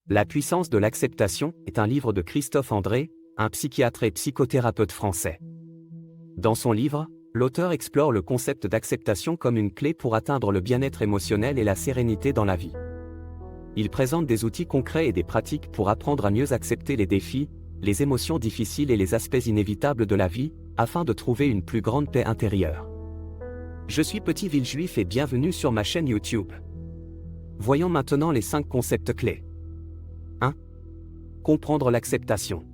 La puissance de l'acceptation est un livre de Christophe André, un psychiatre et psychothérapeute français. Dans son livre, l'auteur explore le concept d'acceptation comme une clé pour atteindre le bien-être émotionnel et la sérénité dans la vie. Il présente des outils concrets et des pratiques pour apprendre à mieux accepter les défis, les émotions difficiles et les aspects inévitables de la vie, afin de trouver une plus grande paix intérieure. Je suis Petit Villejuif et bienvenue sur ma chaîne YouTube. Voyons maintenant les 5 concepts clés. 1. Comprendre l'acceptation.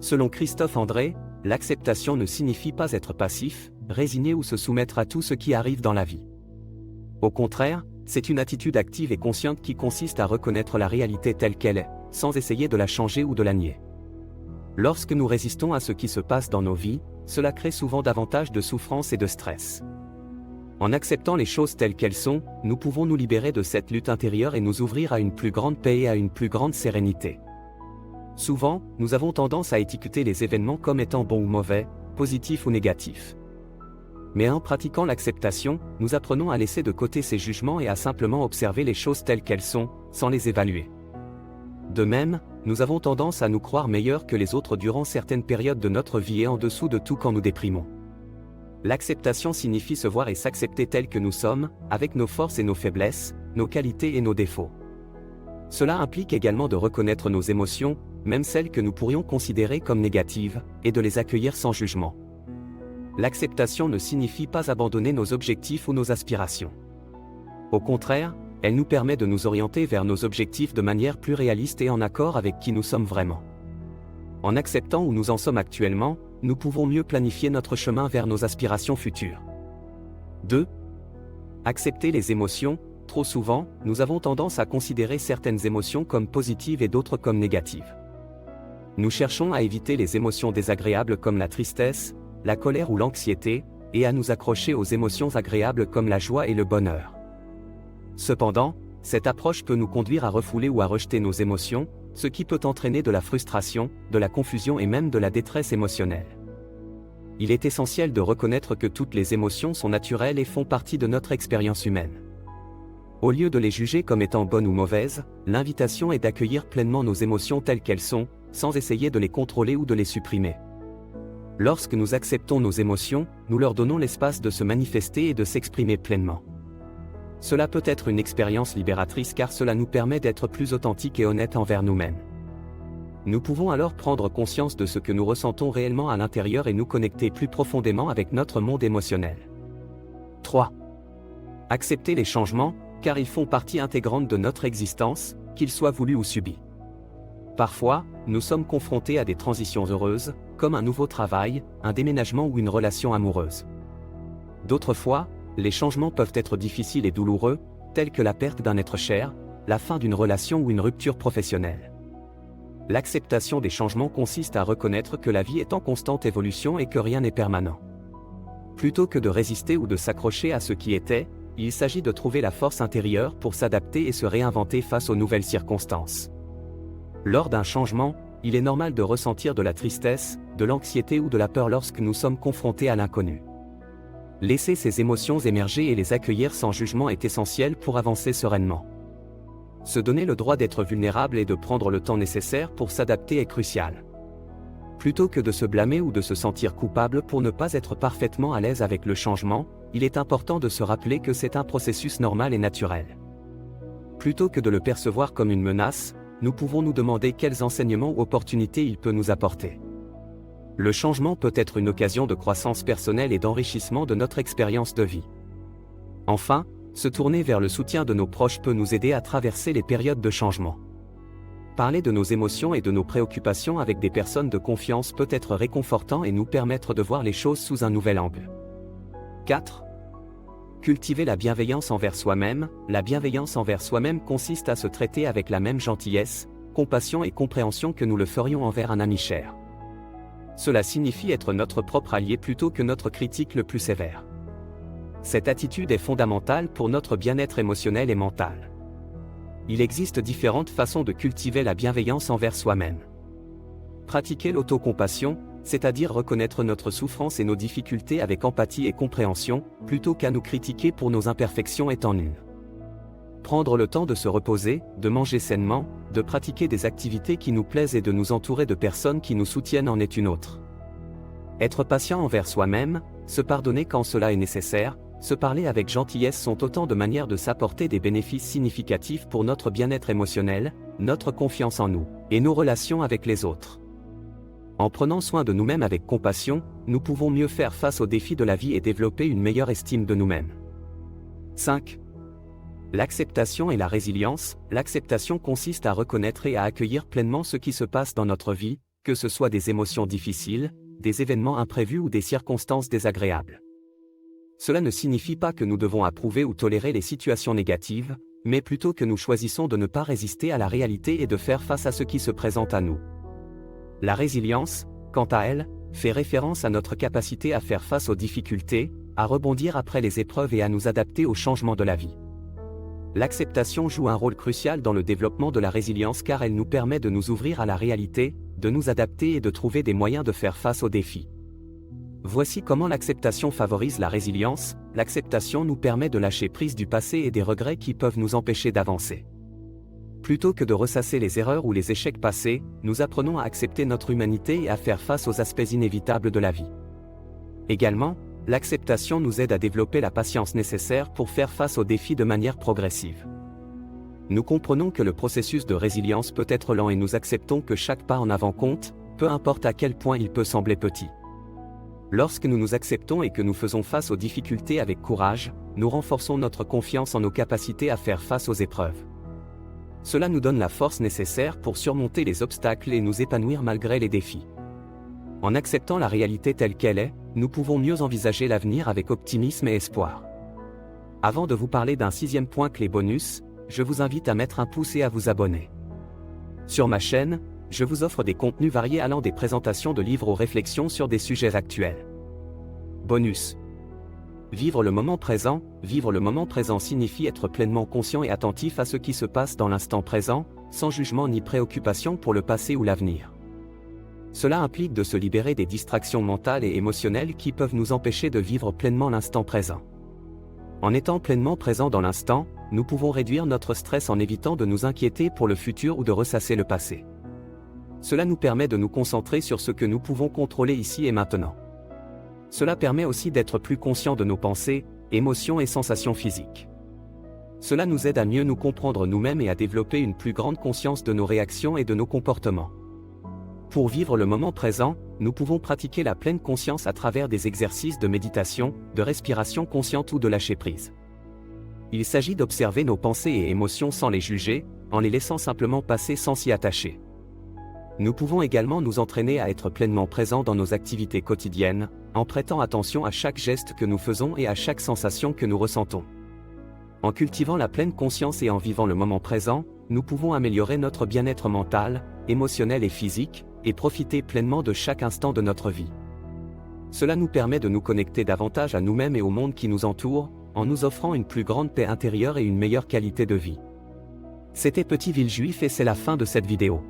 Selon Christophe André, l'acceptation ne signifie pas être passif, résigné ou se soumettre à tout ce qui arrive dans la vie. Au contraire, c'est une attitude active et consciente qui consiste à reconnaître la réalité telle qu'elle est, sans essayer de la changer ou de la nier. Lorsque nous résistons à ce qui se passe dans nos vies, cela crée souvent davantage de souffrance et de stress. En acceptant les choses telles qu'elles sont, nous pouvons nous libérer de cette lutte intérieure et nous ouvrir à une plus grande paix et à une plus grande sérénité. Souvent, nous avons tendance à étiqueter les événements comme étant bons ou mauvais, positifs ou négatifs. Mais en pratiquant l'acceptation, nous apprenons à laisser de côté ces jugements et à simplement observer les choses telles qu'elles sont, sans les évaluer. De même, nous avons tendance à nous croire meilleurs que les autres durant certaines périodes de notre vie et en dessous de tout quand nous déprimons. L'acceptation signifie se voir et s'accepter tel que nous sommes, avec nos forces et nos faiblesses, nos qualités et nos défauts. Cela implique également de reconnaître nos émotions, même celles que nous pourrions considérer comme négatives, et de les accueillir sans jugement. L'acceptation ne signifie pas abandonner nos objectifs ou nos aspirations. Au contraire, elle nous permet de nous orienter vers nos objectifs de manière plus réaliste et en accord avec qui nous sommes vraiment. En acceptant où nous en sommes actuellement, nous pouvons mieux planifier notre chemin vers nos aspirations futures. 2. Accepter les émotions. Trop souvent, nous avons tendance à considérer certaines émotions comme positives et d'autres comme négatives. Nous cherchons à éviter les émotions désagréables comme la tristesse, la colère ou l'anxiété, et à nous accrocher aux émotions agréables comme la joie et le bonheur. Cependant, cette approche peut nous conduire à refouler ou à rejeter nos émotions, ce qui peut entraîner de la frustration, de la confusion et même de la détresse émotionnelle. Il est essentiel de reconnaître que toutes les émotions sont naturelles et font partie de notre expérience humaine. Au lieu de les juger comme étant bonnes ou mauvaises, l'invitation est d'accueillir pleinement nos émotions telles qu'elles sont, sans essayer de les contrôler ou de les supprimer. Lorsque nous acceptons nos émotions, nous leur donnons l'espace de se manifester et de s'exprimer pleinement. Cela peut être une expérience libératrice car cela nous permet d'être plus authentiques et honnêtes envers nous-mêmes. Nous pouvons alors prendre conscience de ce que nous ressentons réellement à l'intérieur et nous connecter plus profondément avec notre monde émotionnel. 3. Accepter les changements, car ils font partie intégrante de notre existence, qu'ils soient voulus ou subis. Parfois, nous sommes confrontés à des transitions heureuses, comme un nouveau travail, un déménagement ou une relation amoureuse. D'autres fois, les changements peuvent être difficiles et douloureux, tels que la perte d'un être cher, la fin d'une relation ou une rupture professionnelle. L'acceptation des changements consiste à reconnaître que la vie est en constante évolution et que rien n'est permanent. Plutôt que de résister ou de s'accrocher à ce qui était, il s'agit de trouver la force intérieure pour s'adapter et se réinventer face aux nouvelles circonstances. Lors d'un changement, il est normal de ressentir de la tristesse, de l'anxiété ou de la peur lorsque nous sommes confrontés à l'inconnu. Laisser ces émotions émerger et les accueillir sans jugement est essentiel pour avancer sereinement. Se donner le droit d'être vulnérable et de prendre le temps nécessaire pour s'adapter est crucial. Plutôt que de se blâmer ou de se sentir coupable pour ne pas être parfaitement à l'aise avec le changement, il est important de se rappeler que c'est un processus normal et naturel. Plutôt que de le percevoir comme une menace, nous pouvons nous demander quels enseignements ou opportunités il peut nous apporter. Le changement peut être une occasion de croissance personnelle et d'enrichissement de notre expérience de vie. Enfin, se tourner vers le soutien de nos proches peut nous aider à traverser les périodes de changement. Parler de nos émotions et de nos préoccupations avec des personnes de confiance peut être réconfortant et nous permettre de voir les choses sous un nouvel angle. 4. Cultiver la bienveillance envers soi-même. La bienveillance envers soi-même consiste à se traiter avec la même gentillesse, compassion et compréhension que nous le ferions envers un ami cher. Cela signifie être notre propre allié plutôt que notre critique le plus sévère. Cette attitude est fondamentale pour notre bien-être émotionnel et mental. Il existe différentes façons de cultiver la bienveillance envers soi-même. Pratiquer l'autocompassion, c'est-à-dire reconnaître notre souffrance et nos difficultés avec empathie et compréhension, plutôt qu'à nous critiquer pour nos imperfections est en une. Prendre le temps de se reposer, de manger sainement, de pratiquer des activités qui nous plaisent et de nous entourer de personnes qui nous soutiennent en est une autre. Être patient envers soi-même, se pardonner quand cela est nécessaire, se parler avec gentillesse sont autant de manières de s'apporter des bénéfices significatifs pour notre bien-être émotionnel, notre confiance en nous, et nos relations avec les autres. En prenant soin de nous-mêmes avec compassion, nous pouvons mieux faire face aux défis de la vie et développer une meilleure estime de nous-mêmes. 5. L'acceptation et la résilience. L'acceptation consiste à reconnaître et à accueillir pleinement ce qui se passe dans notre vie, que ce soit des émotions difficiles, des événements imprévus ou des circonstances désagréables. Cela ne signifie pas que nous devons approuver ou tolérer les situations négatives, mais plutôt que nous choisissons de ne pas résister à la réalité et de faire face à ce qui se présente à nous. La résilience, quant à elle, fait référence à notre capacité à faire face aux difficultés, à rebondir après les épreuves et à nous adapter aux changements de la vie. L'acceptation joue un rôle crucial dans le développement de la résilience car elle nous permet de nous ouvrir à la réalité, de nous adapter et de trouver des moyens de faire face aux défis. Voici comment l'acceptation favorise la résilience. L'acceptation nous permet de lâcher prise du passé et des regrets qui peuvent nous empêcher d'avancer. Plutôt que de ressasser les erreurs ou les échecs passés, nous apprenons à accepter notre humanité et à faire face aux aspects inévitables de la vie. Également, l'acceptation nous aide à développer la patience nécessaire pour faire face aux défis de manière progressive. Nous comprenons que le processus de résilience peut être lent et nous acceptons que chaque pas en avant compte, peu importe à quel point il peut sembler petit. Lorsque nous nous acceptons et que nous faisons face aux difficultés avec courage, nous renforçons notre confiance en nos capacités à faire face aux épreuves. Cela nous donne la force nécessaire pour surmonter les obstacles et nous épanouir malgré les défis. En acceptant la réalité telle qu'elle est, nous pouvons mieux envisager l'avenir avec optimisme et espoir. Avant de vous parler d'un 6e point clé bonus, je vous invite à mettre un pouce et à vous abonner. Sur ma chaîne, je vous offre des contenus variés allant des présentations de livres aux réflexions sur des sujets actuels. Bonus. Vivre le moment présent. Vivre le moment présent signifie être pleinement conscient et attentif à ce qui se passe dans l'instant présent, sans jugement ni préoccupation pour le passé ou l'avenir. Cela implique de se libérer des distractions mentales et émotionnelles qui peuvent nous empêcher de vivre pleinement l'instant présent. En étant pleinement présent dans l'instant, nous pouvons réduire notre stress en évitant de nous inquiéter pour le futur ou de ressasser le passé. Cela nous permet de nous concentrer sur ce que nous pouvons contrôler ici et maintenant. Cela permet aussi d'être plus conscient de nos pensées, émotions et sensations physiques. Cela nous aide à mieux nous comprendre nous-mêmes et à développer une plus grande conscience de nos réactions et de nos comportements. Pour vivre le moment présent, nous pouvons pratiquer la pleine conscience à travers des exercices de méditation, de respiration consciente ou de lâcher prise. Il s'agit d'observer nos pensées et émotions sans les juger, en les laissant simplement passer sans s'y attacher. Nous pouvons également nous entraîner à être pleinement présents dans nos activités quotidiennes, en prêtant attention à chaque geste que nous faisons et à chaque sensation que nous ressentons. En cultivant la pleine conscience et en vivant le moment présent, nous pouvons améliorer notre bien-être mental, émotionnel et physique, et profiter pleinement de chaque instant de notre vie. Cela nous permet de nous connecter davantage à nous-mêmes et au monde qui nous entoure, en nous offrant une plus grande paix intérieure et une meilleure qualité de vie. C'était Petit Villejuif et c'est la fin de cette vidéo.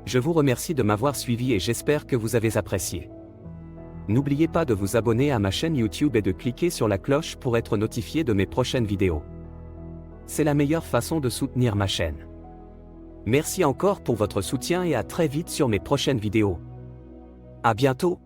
Je vous remercie de m'avoir suivi et j'espère que vous avez apprécié. N'oubliez pas de vous abonner à ma chaîne YouTube et de cliquer sur la cloche pour être notifié de mes prochaines vidéos. C'est la meilleure façon de soutenir ma chaîne. Merci encore pour votre soutien et à très vite sur mes prochaines vidéos. À bientôt.